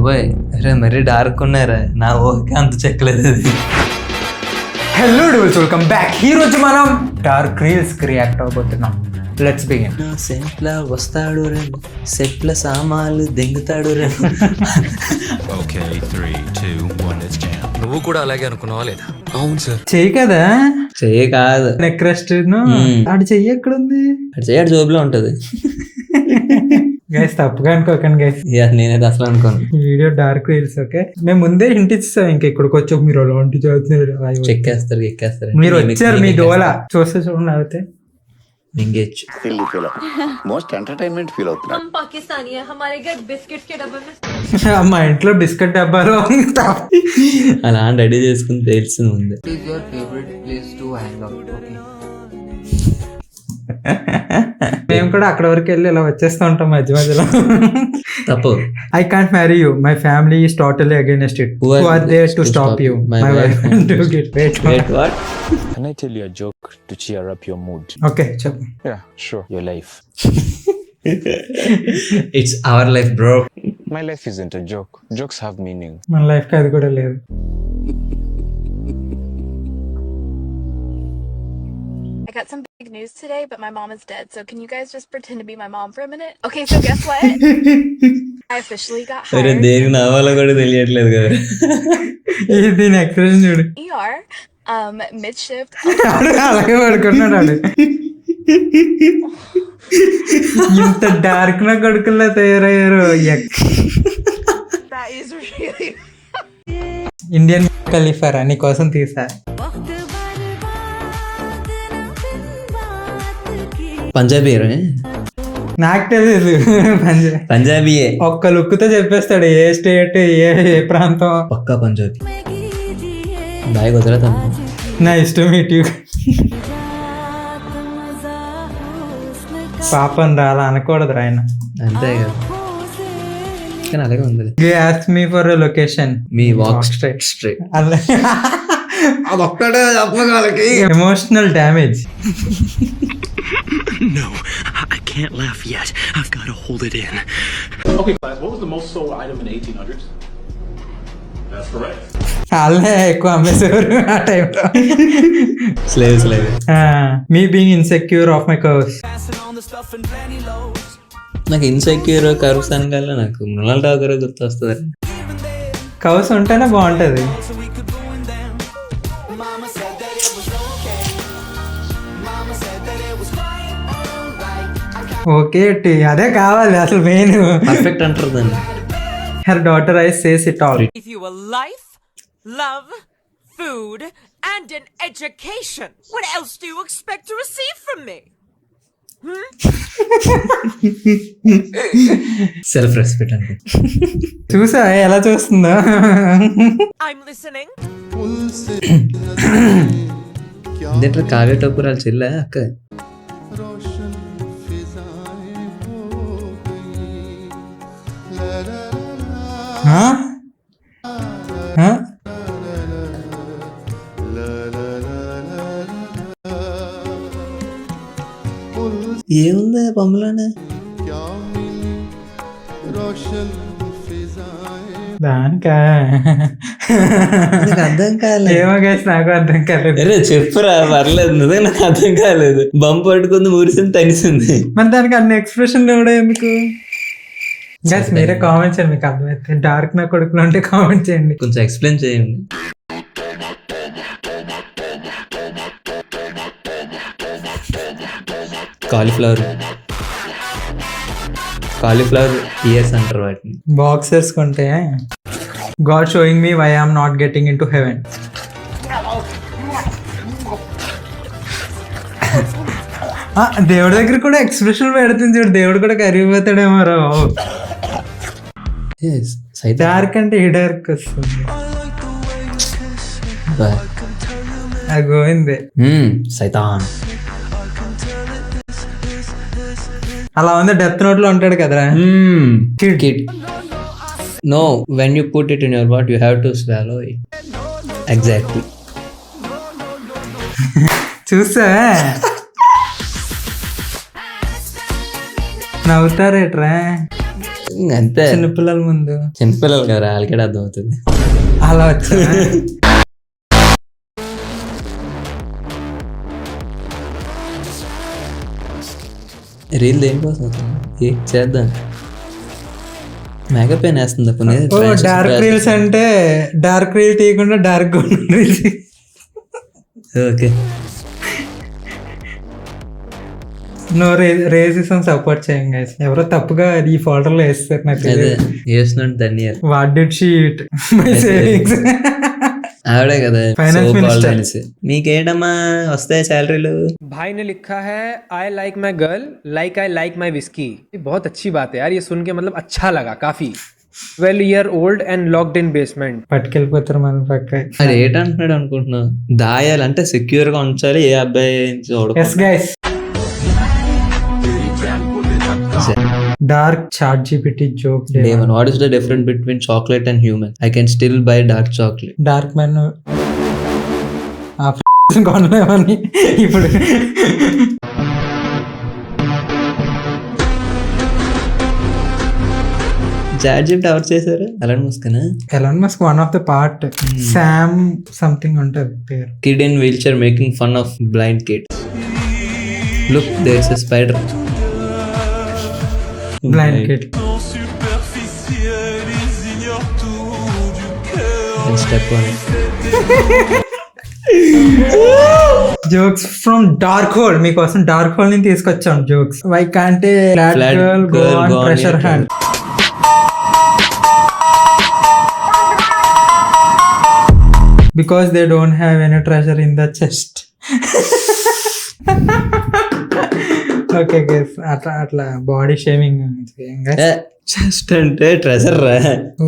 బాబాయ్ అరే మరీ డార్క్ ఉన్నారా, నా ఓకే అంత చెక్కలేదు అది. Hello dolls, welcome back. ఈ రోజు మనం డార్క్ రీల్స్ కి రియాక్ట్ అవబోతున్నాం. Let's begin. సెట్ల వస్తాడు రే, సెట్ల సామాన్లు దెంగుతాడు రే. Okay 3 2 1 let's jam. నువ్వు కూడా అలాగే అనుకున్నావా లేదా? అవును సార్. చెయ్యి కదా చెయ్యి కాదు, నెక్ రెస్ట్. ఆడు చెయ్యి ఎక్కడ ఉంది? అటు చేయడు జోబులో ఉంటది. గైస్ తప్పుగా అనుకోకండి గైస్, నేనైతే అసలు అనుకోను. ఈ వీడియో డార్క్ రీల్స్. ఓకే, మేము ముందే హింట్ ఇస్తాం. ఇంకా ఇక్కడికి వచ్చి మీరు అలాంటి చదువుతున్నారు, చెక్కేస్తారు ఎక్కేస్తారు. మీరు వచ్చారు మీ డోలా చూస్తే చూడండి. అయితే మింగేచ్చు. మోస్ట్ ఎంటర్టైన్మెంట్ ఫీల్ అవుతున్నా. हम पाकिस्तानी है, हमारे घर बिस्किट के डब्बे में మా ఇంట్లో బిస్కెట్ డబ్బాలో అలా రెడీ చేసుకుని తెలిసింది ముందే. మేము కూడా అక్కడ వరకు వెళ్ళి ఇలా వచ్చేస్తూ ఉంటాం మధ్య మధ్యలో. తప్పు. I can't marry you. My family is totally against it. Who are there to stop you? My wife and to get Wait, what? Can I tell you a joke to cheer up your mood? Okay, చెప్పు. Yeah, sure. Your life. It's our life, bro. My life isn't a joke. Jokes have meaning. మన life కి అది కూడా లేదు. I got some big news today, but my mom is dead. So can you guys just pretend to be my mom for a minute? Okay, so guess what? I officially got అరే hired దేనికి నవ్వాలో కూడా తెలియట్లేదు కదా. ఇది దీని expression చూడు. ER, mid shift. అలాగే పడుకున్నాడు ఆడు. ఇంత డార్క్ నా కొడుకుల్లా తయారయ్యారు. That is really ఇండియన్ ఖలీఫారా నీ కోసం తీసా. పంజాబీ నాకు తెలియదు. పంజాబీయే. ఒక్క లుక్ తో చెప్పేస్తాడు ఏ స్టేట్ ఏ ప్రాంతం. పక్కా పంజాబీ. బాయ్ వదలతాను. Nice to meet you. పాపం రాలా అనకూడదు ఆయన. అంతే కదా, కానీ అలాగే ఉంది. You ask me for location. Me walk straight. అదొక్కడే చెప్పగలకి. Emotional damage. No, I can't laugh yet. I've got to hold it in. Okay, class, what was the most sold item in the 1800s? That's correct. వాళ్ళే ఎక్కువ అమ్మేసేవారు ఆ టైంలో. Slave me being insecure of my curves. నాకు insecure curves అనగల నాకు మృణాల్ ఠాకూర్ గుర్తొస్తుంది. Curves ఉంటేనే బాగుంటది. Okay అదే కావాలి అసలు మెయిన్. పర్ఫెక్ట్ అంటారు దాన్ని. Her daughter I says it all. If you a life, love, food, and an education, what else do you expect to receive from me? Self respect అంటే చూసా ఎలా చూస్తుందో. I'm listening. దీంట్లో కావ్య ఠాకూర్ వాళ్ళ చెల్లె అక్క. ఏముంది బొమ్మలోనే? దానికా అర్థం కాలేదు. ఏమో గైస్ నాకు అర్థం కాలేదు. అరే చెప్పురా, పర్లేదు. నువ్వే నాకు అర్థం కాలేదు. బంప్ పట్టుకుంది, మురిసింది, తనిసింది. మరి దానికి అన్ని ఎక్స్ప్రెషన్ కూడా ఎందుకు? గైస్ మీరే కామెంట్ చేయండి మీకు అర్థమైతే. డార్క్ నా కొడుకులు అంటే కామెంట్ చేయండి. కొంచెం ఎక్స్ప్లెయిన్ చేయండి. కాలీఫ్లవర్ ఇయర్స్ అంటారు వాటిని. బాక్సర్స్ కొంటే god showing me why I'm not getting into heaven. దేవుడి దగ్గర కూడా ఎక్స్ప్రెషన్ పెడుతుంది చూడు. దేవుడు కూడా కరిగిపోతాడేమో రా. డార్క్ అంటే ఈ డార్క్ వస్తుంది. అది గోవిందే. సైతాన్ అలా ఉంది. డెత్ నోట్ లో ఉంటాడు కదరా. Kid. No, when you put it in your mouth, you have to swallow it. Exactly. చూసా నవ్వుతారేట్రా. అంతే చిన్నపిల్లల ముందు చిన్నపిల్లలు కదా వాళ్ళకి అర్థం అవుతుంది. అలా వచ్చా రీల్ దేనికోసం అవుతుంది చేద్దాం. మేకప్ ఏం వేస్తుంది కొన్ని డార్క్ రీల్స్ అంటే డార్క్ రీల్ తీయకుండా dark reels. Okay no racism support చేయం గైస్. ఎవరో తప్పుగా ఈ ఫోల్డర్ లో వేస్తారు నాకు అదే వేస్తున్నాడు ధన్యవాదాలు. What did she eat my savings. ఆవిడే కదా Finance minister. మీకేటమ్మా వస్తాయి శాలరీలు. भाई ने लिखा है I like my girl like I like my whisky. ये बहुत अच्छी बात है यार, ये सुन के मतलब अच्छा लगा काफी. 12 year old and locked in basement. పట్టుకెళ్ళిపోతారు మన పక్క. మరి ఏంటంటున్నాడు అనుకుంటున్నావు? దాయాలంటే సెక్యూర్ గా ఉంచాలి, ఏ అబ్బాయి చూడకూడదు. Yes guys dark chat GPT joke. Damon, what is the difference between chocolate and human? I can still buy dark chocolate. Dark man కొనలేమని ఇప్పుడు చాట్ ఎవరు చేశారు? Elon Musk. Elon Musk one of the part. Sam something ఉంటుంది పేరు. Kid in wheelchair making fun of blind kid. Look, there's a spider. Blind kid. Step one. Jokes from dark hole. మీకోసం dark hole ని తీసుకొచ్చాం jokes. Why can't flat Flat girl go girl on go on pressure your hand. Because they don't have any treasure in the chest. Okay guys అట్లా body shaming. Just అంటే treasure రా, ఓ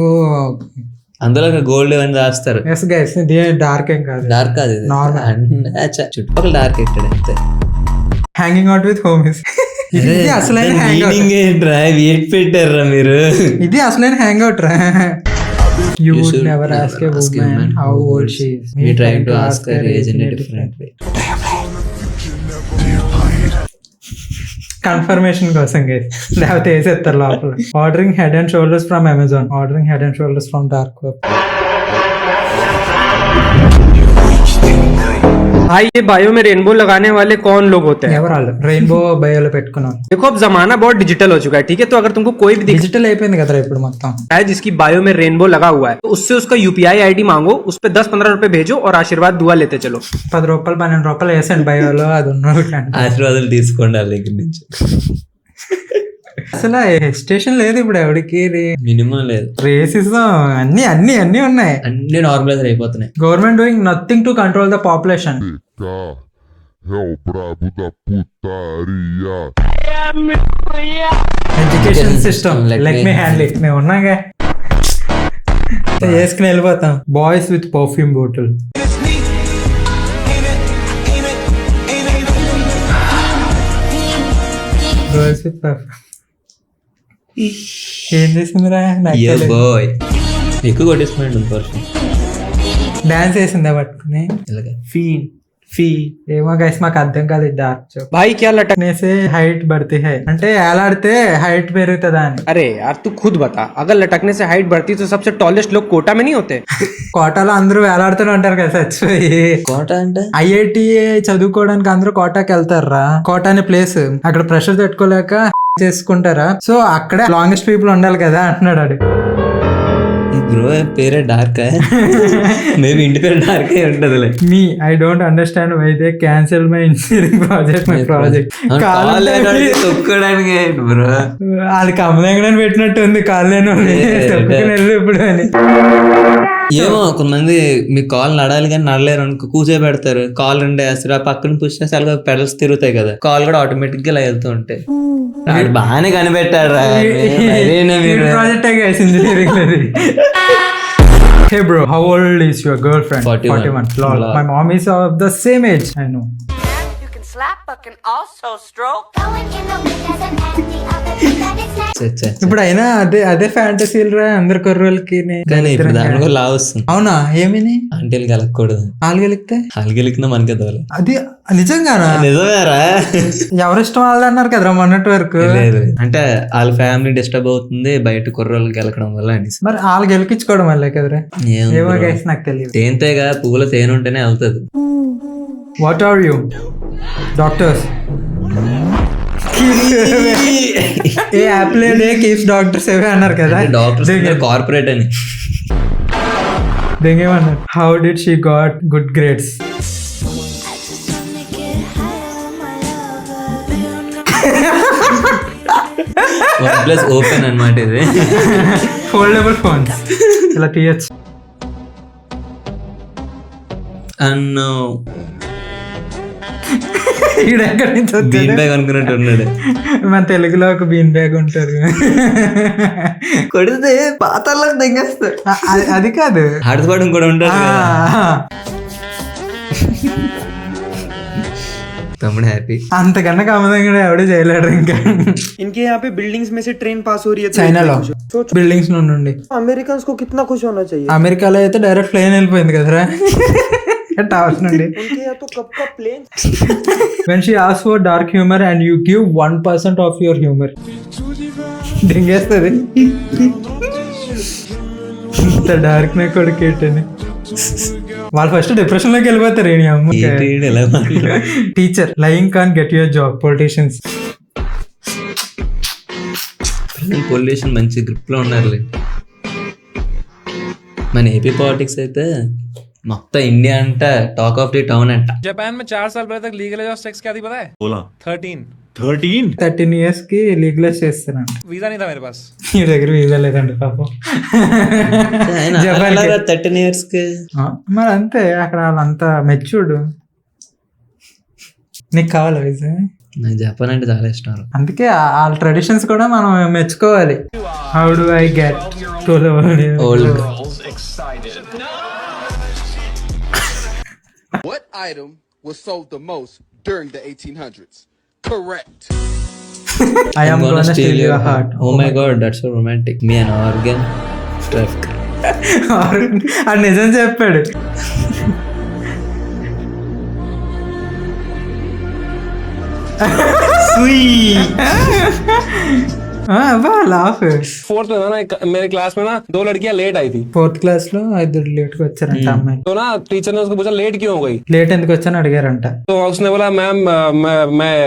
అందులో gold ఏమైనా రాస్తారు. Yes guys ఇది dark ఏం కాదు. డార్క్ కాదు ఇది. Normal. చుట్టుపక్కల డార్క్ ఎక్కడ అంతే. Hanging out with homies. ఇది అసలైన హ్యాంగ్ అవుట్. ఏంట్రా వెయిట్ పెట్టారా మీరు? ఇది అసలైన హ్యాంగ్ అవుట్ రా. You would never ask a woman how old she is. Me trying to ask her age in a different way. Confirmation కోసం గైస్, లేకపోతే వేసేస్తారు లోపల. Ordering head and shoulders from Amazon. Ordering head and shoulders from dark web. भाई ये bio में rainbow लगाने वाले कौन लोग होते हैं? ఎవరు వాళ్ళు రెయిన్బో బయోలో పెట్టుకున్నాం. देखो अब जमाना बहुत डिजिटल हो चुका है, ठीक है? तो अगर तुमको कोई भी दिख డిజిటల్ అయిపోయింది కదా ఇప్పుడు మొత్తం. है जिसकी बायो में रेनबो लगा हुआ है, तो उससे उसका UPI ID मांगो, उस पे 10-15 रुपए भेजो और आशीर्वाद दुआ लेते चलो. 10 రూపాయలు 12 రూపాయలు వేసండి బయోలో, అది ఉన్న ఆశీర్వాదాలు తీసుకోండి వాళ్ళ దగ్గర నుంచి. అసలు హెసిటేషన్ లేదు ఇప్పుడు ఎవరికి. మినిమం లేదు. రేసిజం అన్ని అన్ని అన్ని ఉన్నాయి. అన్ని నార్మలైజ్ అయిపోతున్నాయి. Government doing nothing to control the population. É o brabo da putaria. Education system let me handle it. మేము ఉన్నాగా వేసుకుని వెళ్ళిపోతాం. Boys with perfume bottle. Girls with perfume. ఏం చేసిందిరా? బాయ్ ఎక్కువ కొట్టేసుకున్నాడు పర్ఫ్యూమ్. డాన్స్ వేసిందా పట్టుకుని? ఇలాగా ఫీ ఏమో గైస్ మాకు అర్థం కాదు. Dark joke. भाई क्या लटक लटकने से हाइट बढ़ती है అంటే ఏలాడితే హైట్ పెరుగుతుందా అని. अरे यार तू खुद बता, अगर लटकने से हाइट बढ़ती तो सबसे टॉलेस्ट लोग कोटा में नहीं होते? కోటాలో అందరూ వేలాడుతూనే ఉంటారు కదా చచ్చిపోయి. కోట అంటే ఐఐటి చదువుకోవడానికి అందరూ కోటాకి వెళ్తారా. కోట అనే ప్లేస్ అక్కడ ప్రెషర్ తట్టుకోలేక చేసుకుంటారా. సో అక్కడే లాంగెస్ట్ పీపుల్ ఉండాలి కదా అంటున్నాడు ఆడు. బ్రో పేరే డార్క్. మేబీ ఇంటి పేరు డార్క్ అయి ఉంటదిలే. Me I don't understand why they cancel my engineering project. తొక్కడానికి బ్రో వాళ్ళకి అమ్మదగ్గర పెట్టినట్టు ఉంది. కాళ్ళేను వెళ్ళు ఇప్పుడు అని. ఏమో కొంతమంది మీ కాల్ నడాలి కానీ నడలేరు అనుకో, కూర్చో పెడతారు. కాల్ రెండు వేస్తారు, ఆ పక్కన పుష్ చేస్తే అలాగే పెడల్స్ తిరుగుతాయి కదా, కాల్ కూడా ఆటోమేటిక్ గా ఇలా వెళ్తూ ఉంటాయి. బాగానే కనిపెట్టాడు రా. Project engineering. Hey bro, how old is your girlfriend? 41. Lol. My mom is of the same age. I know. You can slap but can also stroke. ఇప్పుడు అయినా అదే ఫ్యాంటసీలు రా అందరి కుర్రోళ్ళకి. కానీ ఇప్పుడు దాని కూడా లావ్ వస్తుంది. అవునా? ఏమిని ఆంటీలు గెలకూడదు. వాళ్ళు గెలికితే వాళ్ళు గెలికినా మనకే తోలే. అది నిజంగానా? నిజమేరా? ఎవరిష్టం వాళ్ళు అన్నారు కదరా మొన్నటి వరకు. లేదు అంటే వాళ్ళ ఫ్యామిలీ డిస్టర్బ్ అవుతుంది బయట కుర్రోళ్ళు గెలకడం వల్ల అనేసి. మరి వాళ్ళు గెలికించుకోవడం వల్లే కదరా? ఏమో గైస్ నాకు తెలియదు. తేనెతేగా పువ్వులో తేనె ఉంటేనే వెళ్తుంది. What are you doctors? A apple keeps doctors away అన్నారు కదా. డాక్టర్స్ కార్పొరేట్ అని. దెంగేమన్నారు? How did she got good grades? OnePlus open అన్నమాట ఇది. ఫోల్డబుల్ ఫోన్స్ ఇలా తీయచ్చు. అన్నో ఎక్కడి నుంచి బీన్ బ్యాగ్ అనుకున్నట్టు ఉన్నాడు. మన తెలుగులో ఒక బీన్ బ్యాగ్ ఉంటారు, కొడితే పాతల్లో దింగేస్తారు. అది కాదు, ఆడపడం కూడా ఉంటాడు. तमिल हैप्पी అంతకన్నా కామదంగా ఎవడే చేయలేడు ఇంకా. इनके यहाँ पे बिल्डिंग्स में से ट्रेन पास हो रही है చైనాలో బిల్డింగ్స్ నుండి. अमेरिकन्स को कितना खुश होना चाहिए. అమెరికాలో అయితే డైరెక్ట్ ప్లేన్ వెళ్ళిపోయింది కదరా టవర్స్ నుండి. उनके यहाँ तो कब का plane. when she asks for dark humor and you give 1% of your humor దింగేస్తుంది. ఇంత డార్క్ నే కొడుకేటని వాళ్ళు ఫస్ట్ డిప్రెషన్ లోకి వెళ్ళిపోతారు. Teacher lying can get your job. Politicians politician మంచి గ్రిప్ లో ఉన్నారులే. మన ఏపీ పాలిటిక్స్ అయితే మొత్తం ఇండియా అంట టాక్ ఆఫ్ ది టౌన్ అంట. जापान में 4 साल पहले तक लीगल एज ऑफ सेक्स क्या थी पता है? 13 years కి లీగలైజ్ చేస్తానంట. वीजा नहीं था मेरे पास. ఈ దగ్గర వీసా లేదండి పాపం. జపాన్ 13 years కి మరి అంతే, అక్కడ వాళ్ళంతా మెచ్యూర్డ్. నీకు కావాలా వీసా? నాకు జపాన్ అంటే చాలా ఇష్టం. అందుకే వాళ్ళ ట్రెడిషన్స్ కూడా మనం మెచ్చుకోవాలి. How do I get too old. What item was sold the most during the 1800s? Correct. I am gonna steal your heart. Oh my god, that's so romantic. Me an organ traffic. అది నిజం చెప్పాడు. Laugh. Fourth में ना मेरे class में ना 2 लड़कियां late आई थी. 4th క్లాస్ లో 2 लेट గా వచ్చారంట అమ్మాయి. तो ना टीचर ने उसको पूछा लेट क्यों हो गई. లేట్ ఎందుకు వచ్చాను అడిగారంట. तो उसने बोला मैम मैं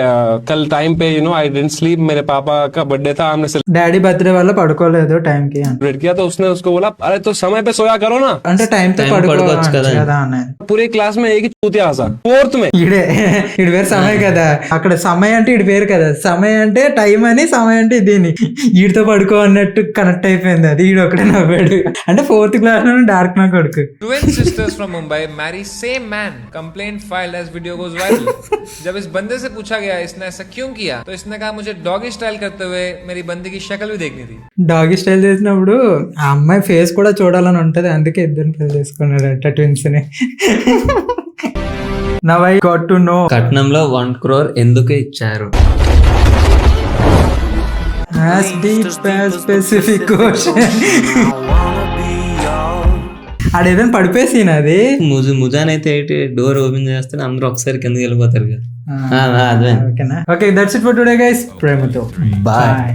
कल टाइम पे आई डिडंट स्लीप, मेरे पापा का बर्थडे था, हमने డాడీ బర్త్డే వల్ల పడుకోలేదు టైం కి सेलिब्रेट किया. तो उसने उसको बोला अरे तो समय पे सोया करो ना. అంటే టైం తో పడుకోవచ్చు కదా అన్నది. पूरी क्लास में एक ही चूतिया हंसा. 4th में ఇడి పేరు సమయ కదా. అక్కడ సమయ అంటే ఇడి పేరు కదా. సమయ అంటే టైం అని, సమయ అంటే దీని వీడితో పడుకో అన్నట్టు కనెక్ట్ అయిపోయింది. అది వీడు ఒకటే నవ్వాడు. అంటే 4th క్లాస్ లో డార్క్ నా కొడుకు. Twin sisters from Mumbai marry same man. Complaint filed as video goes viral. जब इस बंदे से पूछा गया इसने ऐसा क्यों किया, तो इसने कहा मुझे डॉगी स्टाइल करते हुए मेरी बंदी की शक्ल भी देखनी थी. డాగి స్టైల్ చేసినప్పుడు ఆ అమ్మాయి ఫేస్ కూడా చూడాలని ఉంటది. అందుకే ఇద్దరిని పెళ్లి చేసుకున్నాడంట, ట్విన్స్ ని. Now I got to know. కట్నంలో 1 crore ఎందుకు ఇచ్చారు? As deep as Pacific Ocean. అదేదో పడిపోయి అది ముజానైతే ఏంటి డోర్ ఓపెన్ చేస్తే అందరూ ఒకసారి కిందకి వెళ్ళిపోతారు కదా. Okay, that's it for today guys. ప్రేమతో బాయ్.